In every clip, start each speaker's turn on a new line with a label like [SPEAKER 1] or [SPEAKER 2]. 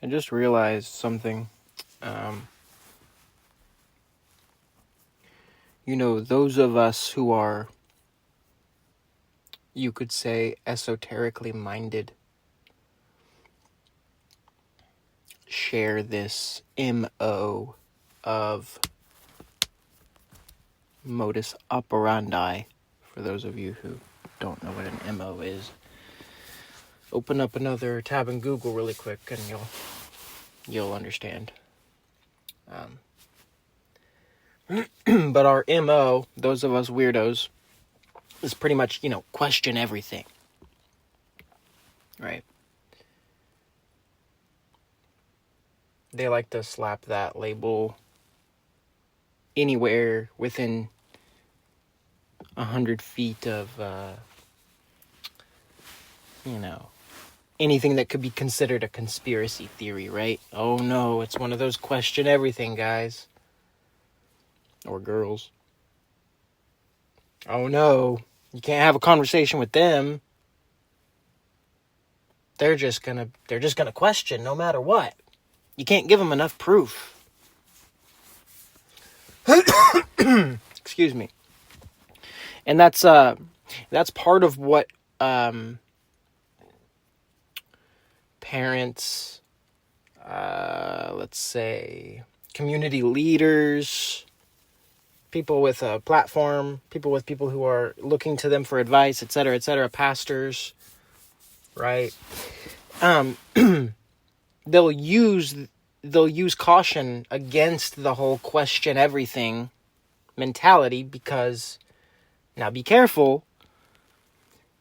[SPEAKER 1] I just realized something. Those of us who are, you could say, esoterically minded, share this MO of modus operandi. For those of you who don't know what an MO is, open up another tab in Google really quick and you'll understand. But our MO, those of us weirdos, is pretty much, question everything. Right? They like to slap that label anywhere within 100 feet of, anything that could be considered a conspiracy theory, right? Oh no, it's one of those question everything guys. Or girls. Oh no, you can't have a conversation with them. They're just gonna question no matter what. You can't give them enough proof. Excuse me. And that's part of what parents, let's say community leaders, people with a platform, people who are looking to them for advice, etc., pastors, right? They'll use caution against the whole question everything mentality, because now be careful.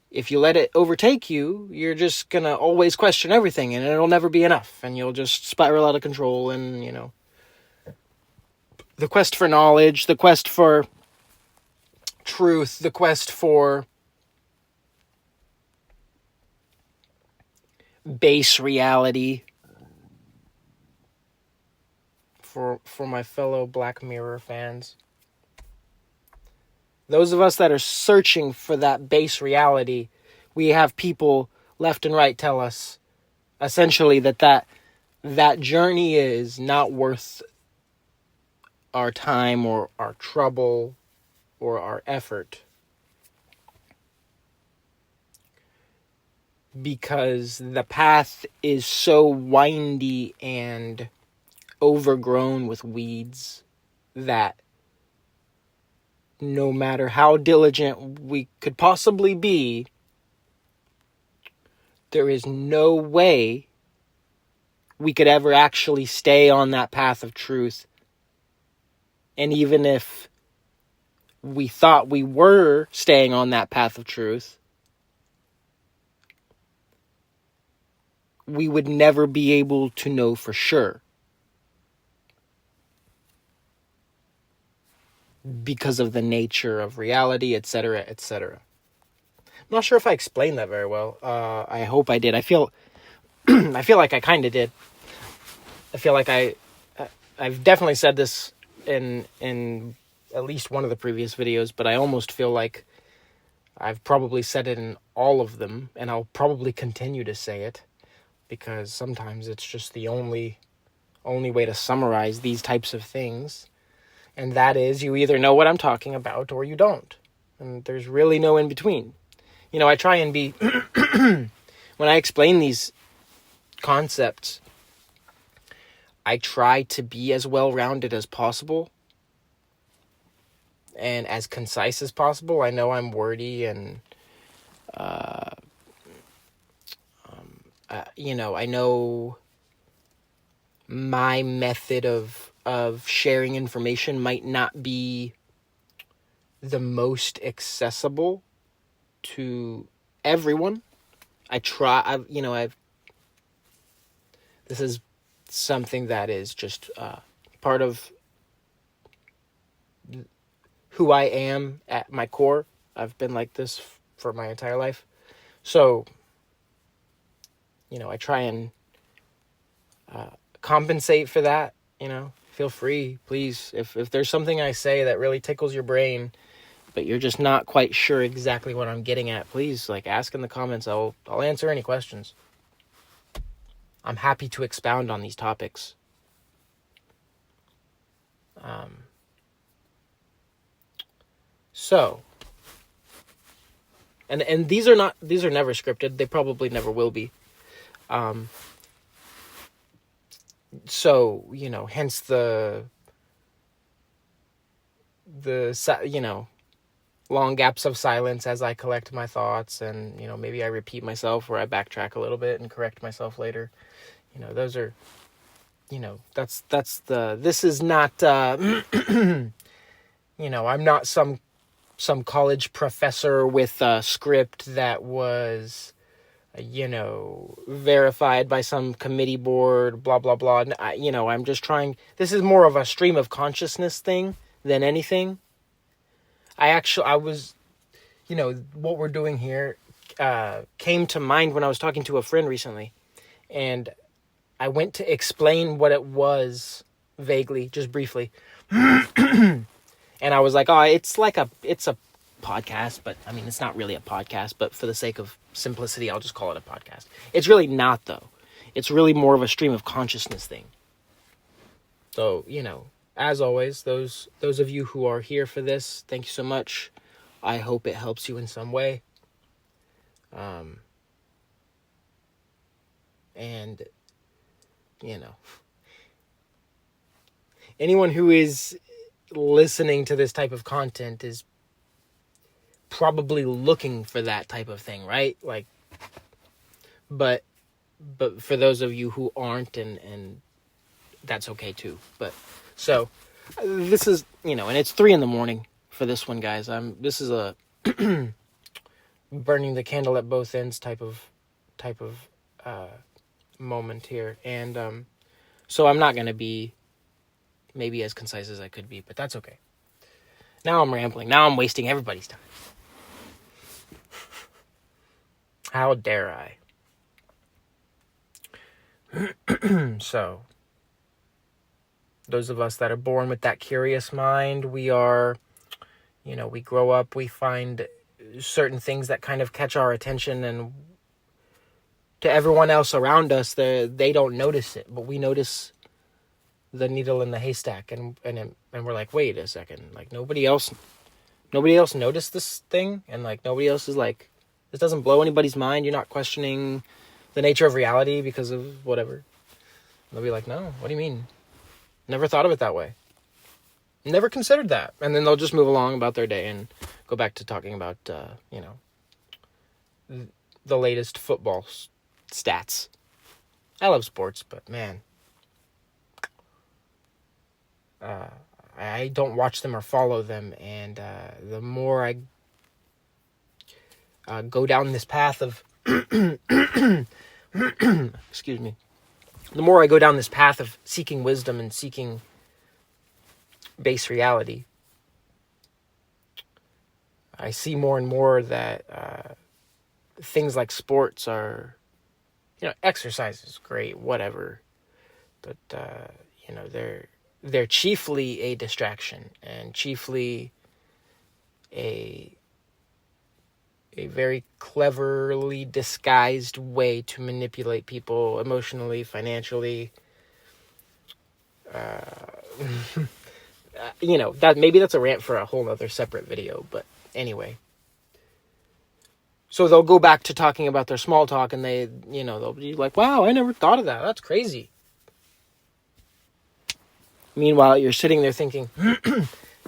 [SPEAKER 1] If you let it overtake you, you're just gonna always question everything, and it'll never be enough, and you'll just spiral out of control. And the quest for knowledge, the quest for truth, the quest for base reality, for my fellow Black Mirror fans. Those of us that are searching for that base reality, we have people left and right tell us essentially that journey is not worth our time or our trouble or our effort, because the path is so windy and overgrown with weeds that no matter how diligent we could possibly be, there is no way we could ever actually stay on that path of truth. And even if we thought we were staying on that path of truth, we would never be able to know for sure, because of the nature of reality, etc., etc. I'm not sure if I explained that very well. I hope I did. I feel like I kind of did. I feel like I've definitely said this in at least one of the previous videos, but I almost feel like I've probably said it in all of them, and I'll probably continue to say it, because sometimes it's just the only way to summarize these types of things. And that is, you either know what I'm talking about or you don't. And there's really no in between. I try and be, when I explain these concepts, I try to be as well-rounded as possible and as concise as possible. I know I'm wordy and, I know my method of sharing information might not be the most accessible to everyone. This is something that is just part of who I am at my core. I've been like this for my entire life. So, I try and compensate for that. Feel free, please. If there's something I say that really tickles your brain, but you're just not quite sure exactly what I'm getting at, please, ask in the comments. I'll answer any questions. I'm happy to expound on these topics. So, and these are never scripted. They probably never will be. So, hence the long gaps of silence as I collect my thoughts, and maybe I repeat myself or I backtrack a little bit and correct myself later. Those are, this is not I'm not some college professor with a script that was verified by some committee board, blah blah blah. I'm just trying. This is more of a stream of consciousness thing than anything. I was, what we're doing here came to mind when I was talking to a friend recently, and I went to explain what it was vaguely, just briefly, and I was like, "Oh, it's a podcast, but I mean, it's not really a podcast. But for the sake of simplicity, I'll just call it a podcast. It's really not, though. It's really more of a stream of consciousness thing. So, as always, those of you who are here for this, thank you so much. I hope it helps you in some way. And, anyone who is listening to this type of content is probably looking for that type of thing, right? Like, but for those of you who aren't, and that's okay too. But so this is, and it's 3 a.m. for this one, guys. This is a burning the candle at both ends type of moment here. And so I'm not going to be maybe as concise as I could be, but that's okay. Now I'm rambling. Now I'm wasting everybody's time. How dare I? So, those of us that are born with that curious mind, we are, we grow up, we find certain things that kind of catch our attention, and to everyone else around us, they don't notice it, but we notice the needle in the haystack, and we're like, wait a second, like nobody else noticed this thing, and like nobody else is like, this doesn't blow anybody's mind. You're not questioning the nature of reality because of whatever. They'll be like, no, what do you mean? Never thought of it that way. Never considered that. And then they'll just move along about their day and go back to talking about, the latest football stats. I love sports, but man, I don't watch them or follow them. And the more I go down this path of, excuse me, the more I go down this path of seeking wisdom and seeking base reality, I see more and more that things like sports are, exercise is great, whatever, but they're chiefly a distraction, and chiefly a very cleverly disguised way to manipulate people emotionally, financially. That maybe that's a rant for a whole other separate video, but anyway. So they'll go back to talking about their small talk, and they'll be like, wow, I never thought of that. That's crazy. Meanwhile, you're sitting there thinking,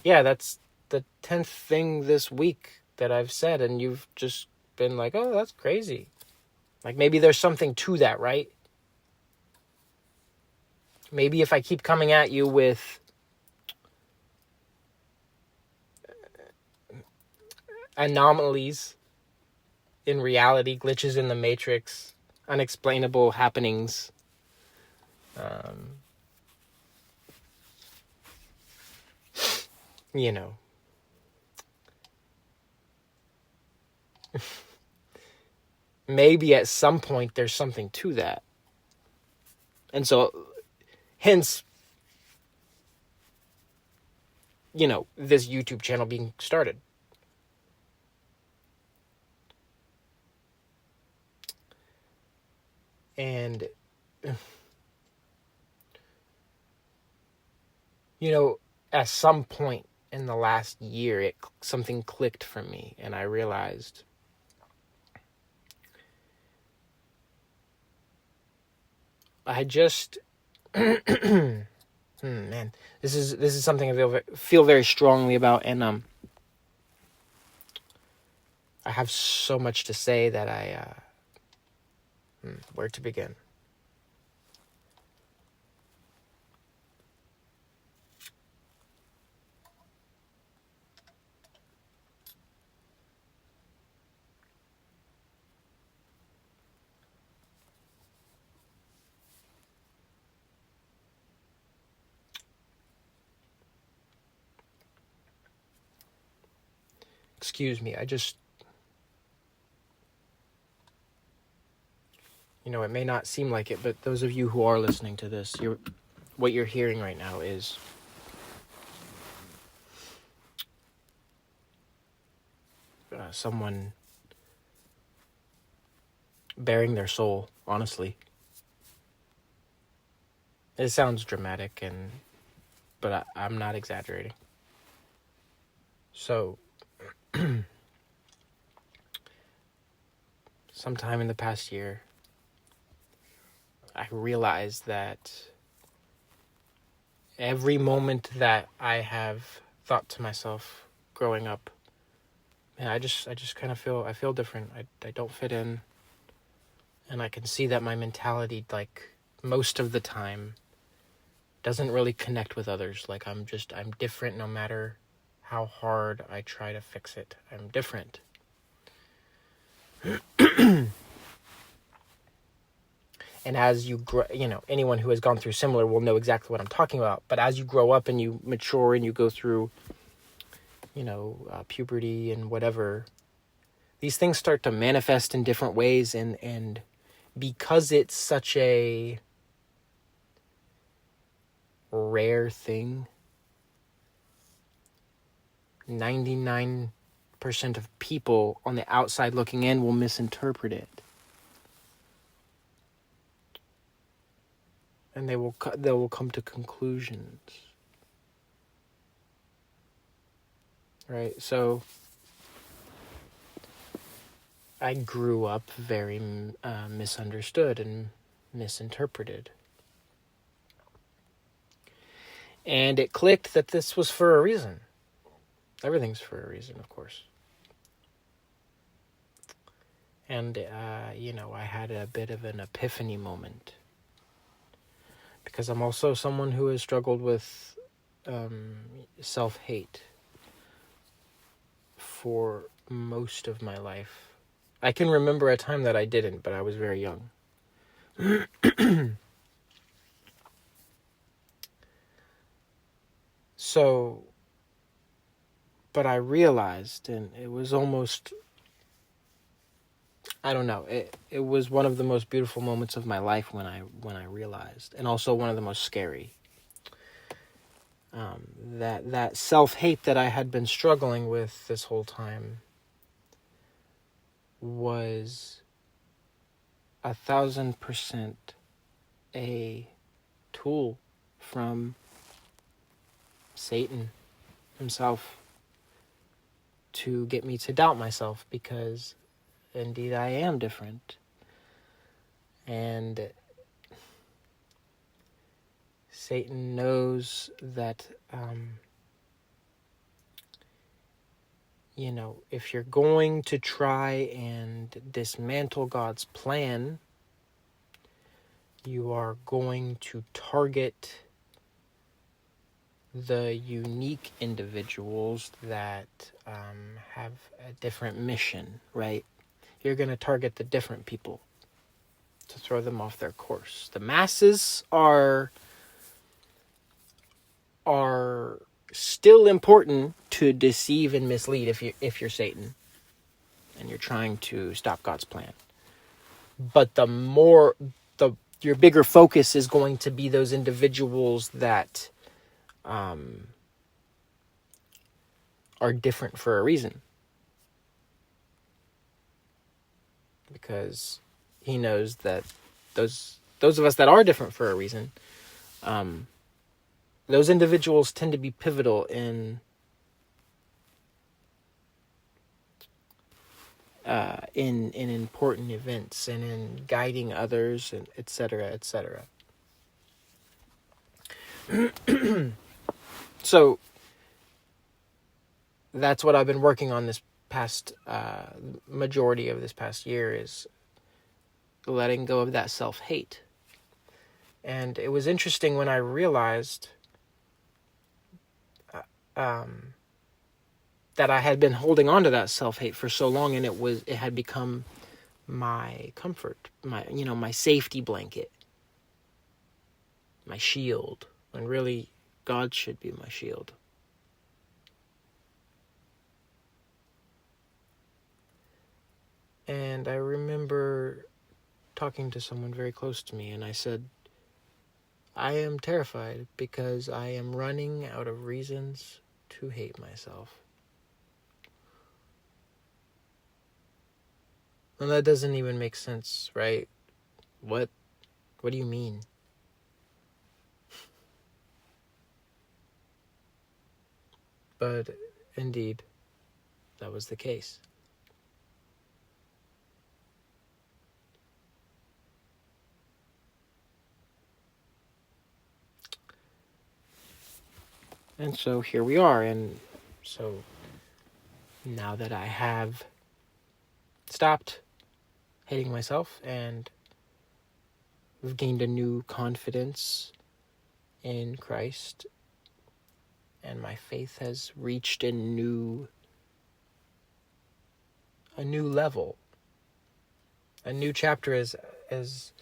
[SPEAKER 1] yeah, that's the 10th thing this week that I've said, and you've just been like, oh, that's crazy. Like, maybe there's something to that, right? Maybe if I keep coming at you with anomalies in reality, glitches in the matrix, unexplainable happenings, maybe at some point there's something to that. And so, hence, this YouTube channel being started. And at some point in the last year, something clicked for me, and I realized I just, man, this is something I feel very strongly about, and I have so much to say that where to begin? Excuse me, it may not seem like it, but those of you who are listening to this, what you're hearing right now is someone bearing their soul, honestly. It sounds dramatic, but I'm not exaggerating. So, sometime in the past year, I realized that every moment that I have thought to myself growing up, man, I just kind of feel different. I don't fit in, and I can see that my mentality, like, most of the time, doesn't really connect with others. Like, I'm different no matter how hard I try to fix it. I'm different. And as you grow, anyone who has gone through similar will know exactly what I'm talking about. But as you grow up and you mature and you go through, puberty and whatever, these things start to manifest in different ways. And because it's such a rare thing, 99% of people on the outside looking in will misinterpret it. And they will come to conclusions. Right? So I grew up very misunderstood and misinterpreted. And it clicked that this was for a reason. Everything's for a reason, of course. And, I had a bit of an epiphany moment. Because I'm also someone who has struggled with self-hate for most of my life. I can remember a time that I didn't, but I was very young. So, but I realized, and it was almost, I don't know, it was one of the most beautiful moments of my life when I realized, and also one of the most scary. That self-hate that I had been struggling with this whole time was 1,000% a tool from Satan himself to get me to doubt myself, because indeed I am different. And Satan knows that, if you're going to try and dismantle God's plan, you are going to target the unique individuals that have a different mission, right? You're going to target the different people to throw them off their course. The masses are still important to deceive and mislead if you're Satan and you're trying to stop God's plan. But your bigger focus is going to be those individuals that are different for a reason. Because he knows that those those of us that are different for a reason, those individuals tend to be pivotal in important events and in guiding others, and etc., etc. So that's what I've been working on this past majority of this past year, is letting go of that self-hate. And it was interesting when I realized that I had been holding on to that self-hate for so long, and it had become my comfort, my safety blanket, my shield, when really God should be my shield. And I remember talking to someone very close to me, and I said, I am terrified because I am running out of reasons to hate myself. And that doesn't even make sense, right? What do you mean? But indeed, that was the case. And so here we are. And so now that I have stopped hating myself and I've gained a new confidence in Christ, and my faith has reached a new level. A new chapter has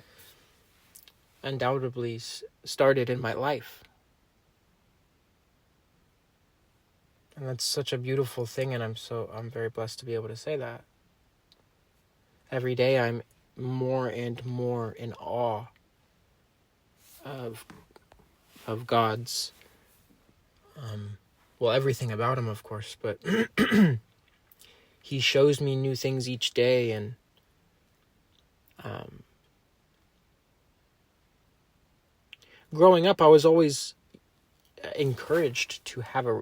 [SPEAKER 1] undoubtedly started in my life. And that's such a beautiful thing, and I'm very blessed to be able to say that. Every day I'm more and more in awe of God's everything about him, of course, but he shows me new things each day. And growing up, I was always encouraged to have a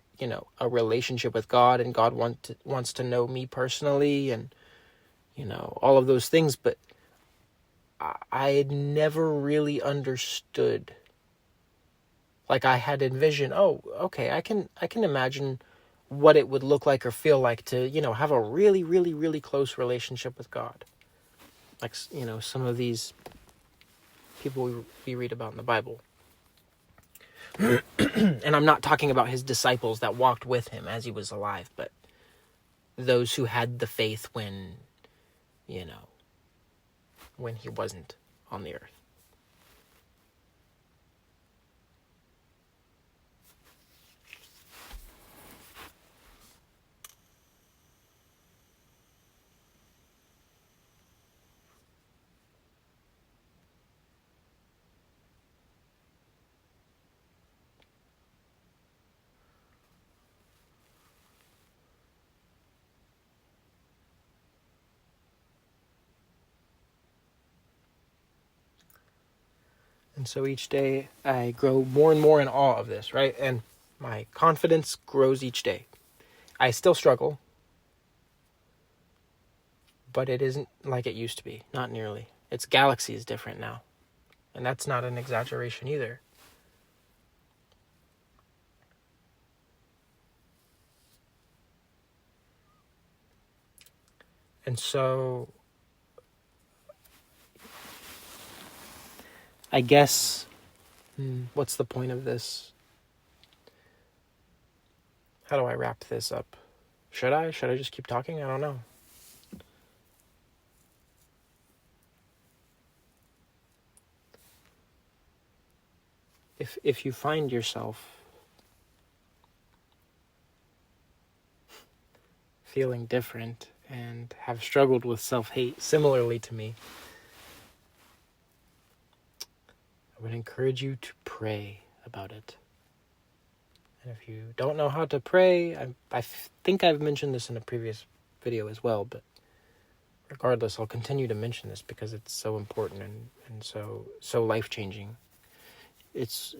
[SPEAKER 1] relationship with God, and God wants to know me personally, and all of those things. But I had never really understood. Like, I had envisioned, oh, okay, I can imagine what it would look like or feel like to, have a really, really, really close relationship with God. Like, some of these people we read about in the Bible. And I'm not talking about his disciples that walked with him as he was alive, but those who had the faith when he wasn't on the earth. And so each day I grow more and more in awe of this, right? And my confidence grows each day. I still struggle, but it isn't like it used to be. Not nearly. Its galaxy is different now. And that's not an exaggeration either. And so I guess, what's the point of this? How do I wrap this up? Should I just keep talking? I don't know. If you find yourself feeling different and have struggled with self-hate similarly to me, I would encourage you to pray about it. And if you don't know how to pray, I think I've mentioned this in a previous video as well, but regardless, I'll continue to mention this because it's so important and so life-changing. It's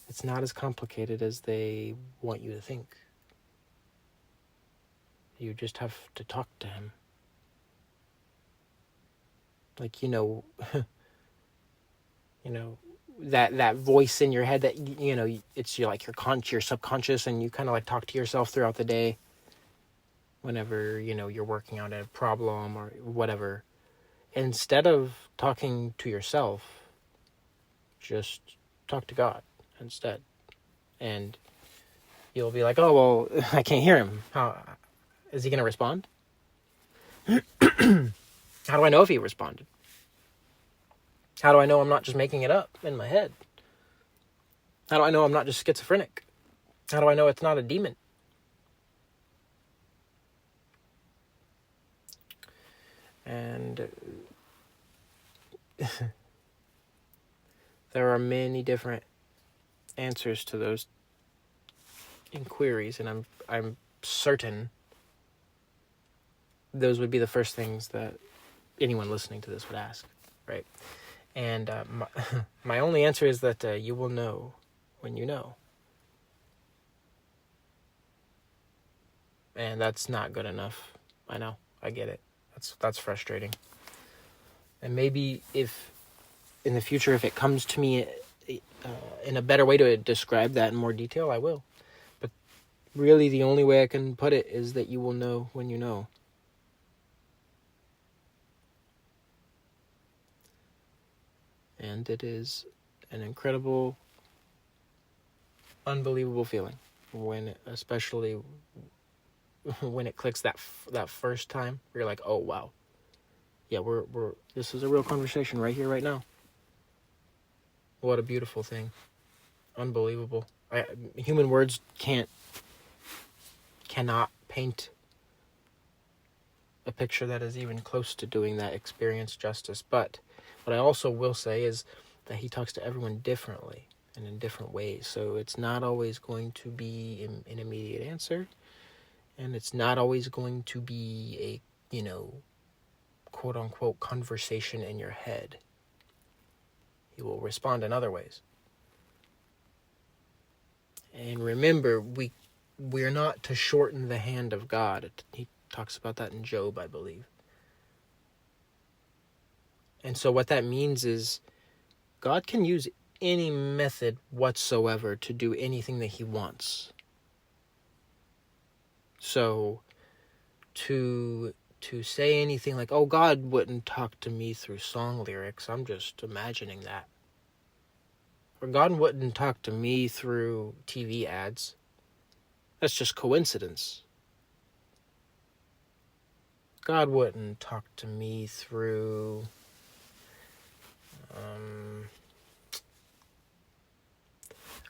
[SPEAKER 1] it's not as complicated as they want you to think. You just have to talk to him. Like, that voice in your head that, it's your subconscious, and you kind of like talk to yourself throughout the day whenever, you're working on a problem or whatever. Instead of talking to yourself, just talk to God instead. And you'll be like, oh, well, I can't hear him. How is he going to respond? How do I know if he responded? How do I know I'm not just making it up in my head? How do I know I'm not just schizophrenic? How do I know it's not a demon? And there are many different answers to those inquiries, and I'm certain those would be the first things that anyone listening to this would ask, right? And my only answer is that you will know when you know. And that's not good enough. I know. I get it. That's frustrating. And maybe if in the future, if it comes to me in a better way to describe that in more detail, I will. But really, the only way I can put it is that you will know when you know. And it is an incredible, unbelievable feeling especially when it clicks that first time. You're like, oh wow, yeah, we're this is a real conversation right here, right now. What a beautiful thing, unbelievable. Human words cannot paint a picture that is even close to doing that experience justice. But what I also will say is that he talks to everyone differently and in different ways. So it's not always going to be an immediate answer. And it's not always going to be a, quote unquote conversation in your head. He will respond in other ways. And remember, we're not to shorten the hand of God. He talks about that in Job, I believe. And so what that means is God can use any method whatsoever to do anything that he wants. So to say anything like, oh, God wouldn't talk to me through song lyrics, I'm just imagining that. Or God wouldn't talk to me through TV ads. That's just coincidence. God wouldn't talk to me through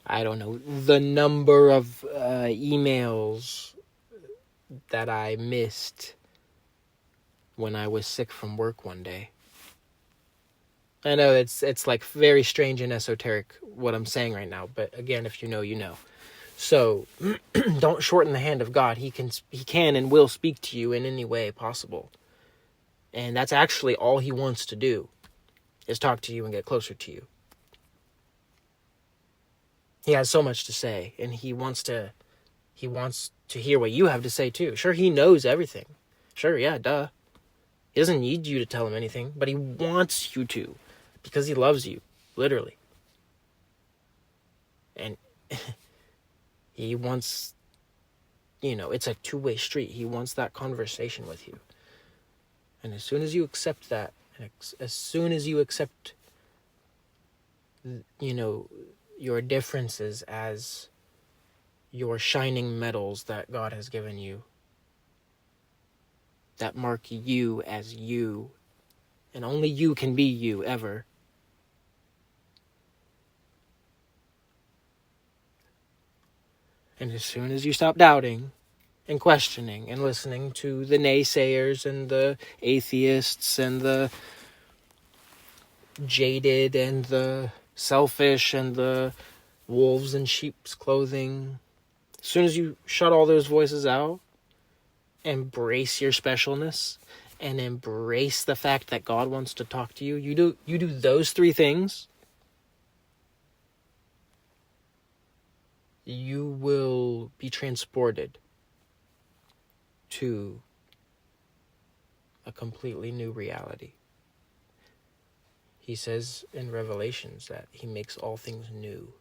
[SPEAKER 1] I don't know, the number of emails that I missed when I was sick from work one day. I know it's like very strange and esoteric what I'm saying right now, but again, if you know, you know. So don't shorten the hand of God. He can and will speak to you in any way possible. And that's actually all he wants to do, is talk to you and get closer to you. He has so much to say, and he wants to hear what you have to say too. Sure, he knows everything. Sure, yeah, duh. He doesn't need you to tell him anything, but he wants you to, because he loves you, literally. And he wants, it's a two-way street. He wants that conversation with you. And as soon as you accept that, and as soon as you accept, your differences as your shining metals that God has given you, that mark you as you, and only you can be you ever. And as soon as you stop doubting and questioning and listening to the naysayers and the atheists and the jaded and the selfish and the wolves in sheep's clothing, as soon as you shut all those voices out, embrace your specialness and embrace the fact that God wants to talk to you, you do those three things, you will be transported to a completely new reality. He says in Revelations that he makes all things new,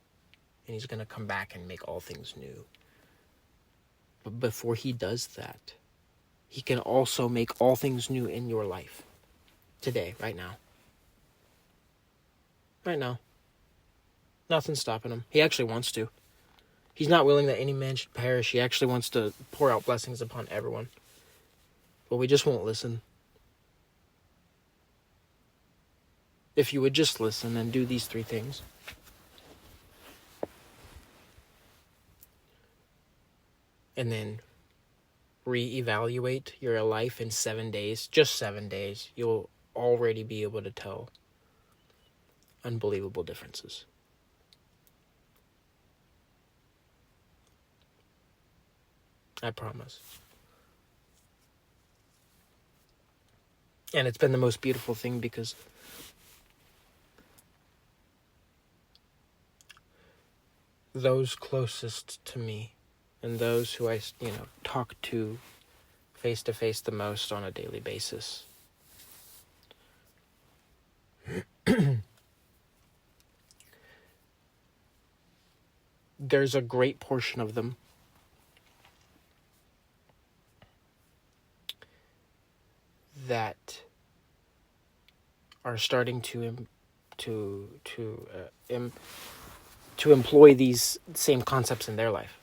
[SPEAKER 1] and he's going to come back and make all things new. But before he does that, he can also make all things new in your life. Today, right now. Right now. Nothing's stopping him. He actually wants to. He's not willing that any man should perish. He actually wants to pour out blessings upon everyone. But we just won't listen. If you would just listen and do these three things. And then reevaluate your life in 7 days. Just 7 days. You'll already be able to tell unbelievable differences. I promise. And it's been the most beautiful thing because those closest to me and those who I, talk to face the most on a daily basis, there's a great portion of them that are starting to employ these same concepts in their life.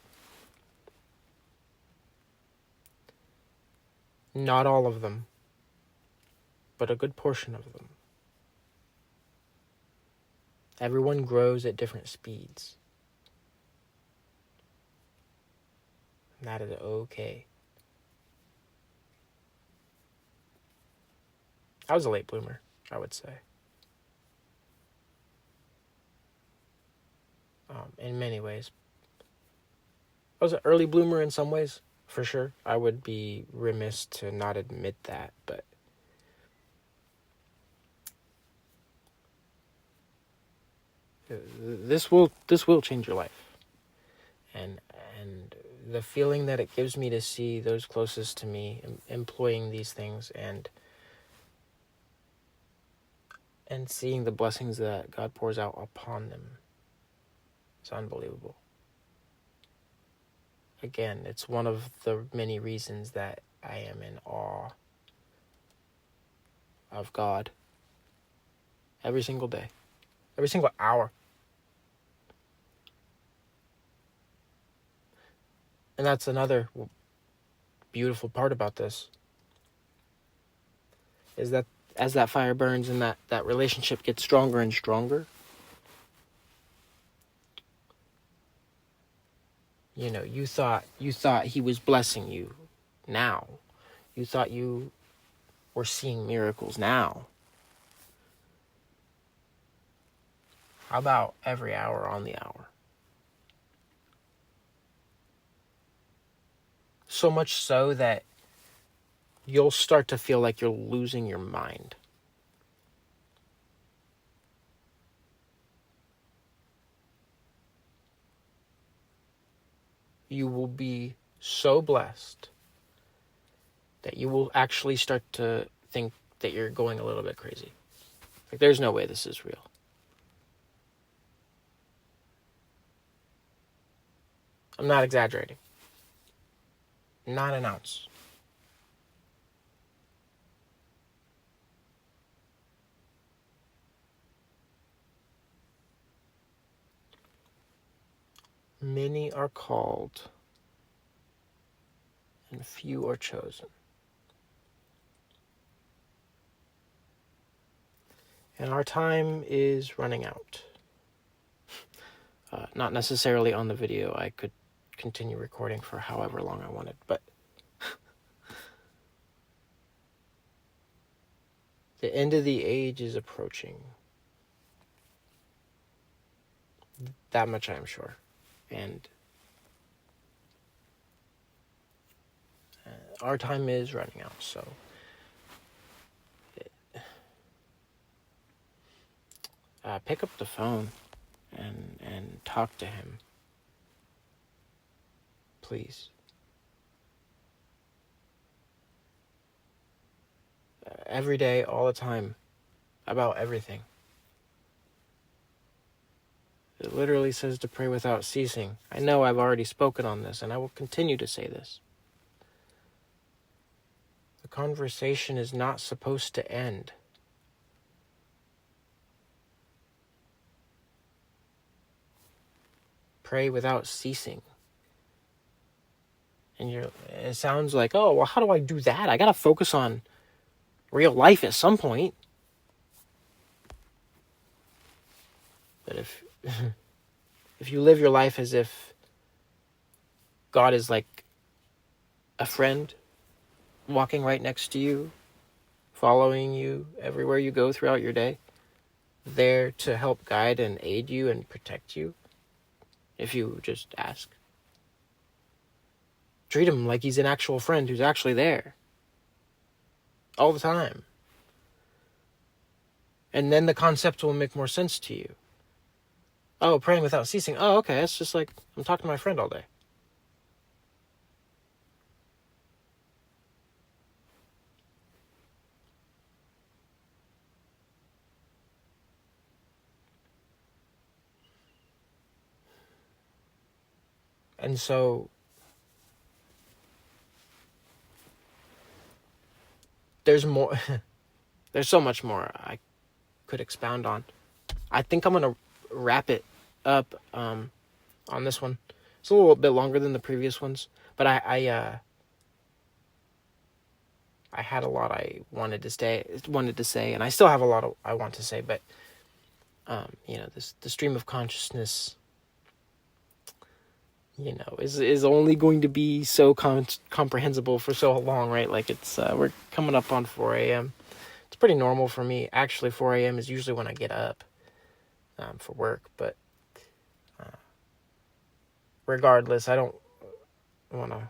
[SPEAKER 1] Not all of them, but a good portion of them. Everyone grows at different speeds. And that is okay. I was a late bloomer, I would say. In many ways. I was an early bloomer in some ways, for sure. I would be remiss to not admit that, but this will change your life. And the feeling that it gives me to see those closest to me employing these things and seeing the blessings that God pours out upon them, it's unbelievable. Again, it's one of the many reasons that I am in awe of God every single day, every single hour. And that's another beautiful part about this, is that as that fire burns and that relationship gets stronger and stronger, you thought he was blessing you now. You thought you were seeing miracles now. How about every hour on the hour? So much so that you'll start to feel like you're losing your mind. You will be so blessed that you will actually start to think that you're going a little bit crazy. Like, there's no way this is real. I'm not exaggerating. Not an ounce. Many are called, and few are chosen. And our time is running out. Not necessarily on the video. I could continue recording for however long I wanted, but the end of the age is approaching. That much I am sure. And our time is running out, so pick up the phone and talk to him. Please. Every day, all the time, about everything. It literally says to pray without ceasing. I know I've already spoken on this, and I will continue to say this. The conversation is not supposed to end. Pray without ceasing. And it sounds like, oh, well, how do I do that? I gotta focus on real life at some point. But if if you live your life as if God is like a friend walking right next to you, following you everywhere you go throughout your day, there to help guide and aid you and protect you, if you just ask. Treat him like he's an actual friend who's actually there. All the time. And then the concept will make more sense to you. Oh, praying without ceasing. Oh, okay, it's just like I'm talking to my friend all day. And so there's more. There's so much more I could expound on. I think I'm going to wrap it up on this one. It's a little bit longer than the previous ones, but I had a lot I wanted to say, and I still have a lot I want to say, but the stream of consciousness, is only going to be so comprehensible for so long, right? Like we're coming up on 4 a.m. It's pretty normal for me. Actually, 4 a.m. is usually when I get up for work, but regardless, I don't want to.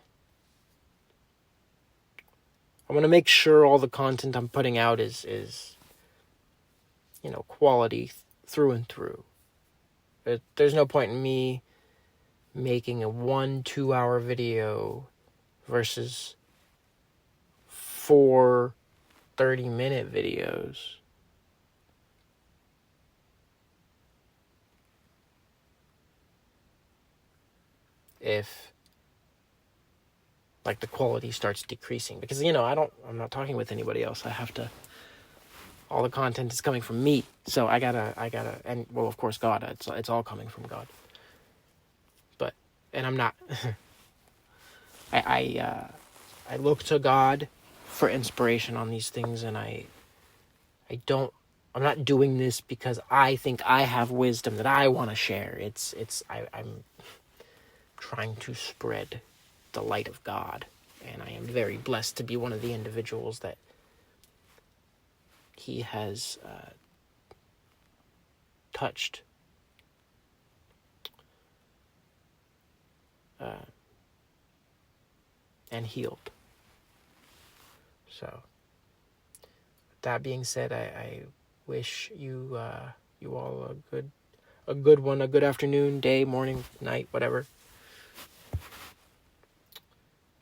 [SPEAKER 1] I want to make sure all the content I'm putting out is quality through and through. There's no point in me making a 1-2 hour video versus 4 30-minute videos. If the quality starts decreasing, because I'm not talking with anybody else. All the content is coming from me, so I gotta, and well, of course, God. It's all coming from God. And I'm not. I look to God for inspiration on these things, and I'm not doing this because I think I have wisdom that I want to share. I'm trying to spread the light of God, and I am very blessed to be one of the individuals that He has touched. And healed. So, with that being said, I wish you all a good afternoon, day, morning, night, whatever.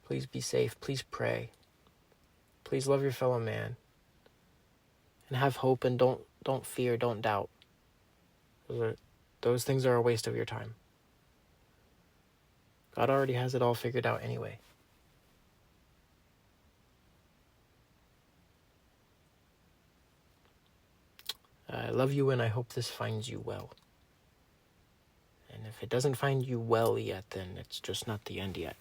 [SPEAKER 1] Please be safe. Please pray. Please love your fellow man, and have hope, and don't fear, don't doubt. Those things are a waste of your time. God already has it all figured out anyway. I love you, and I hope this finds you well. And if it doesn't find you well yet, then it's just not the end yet.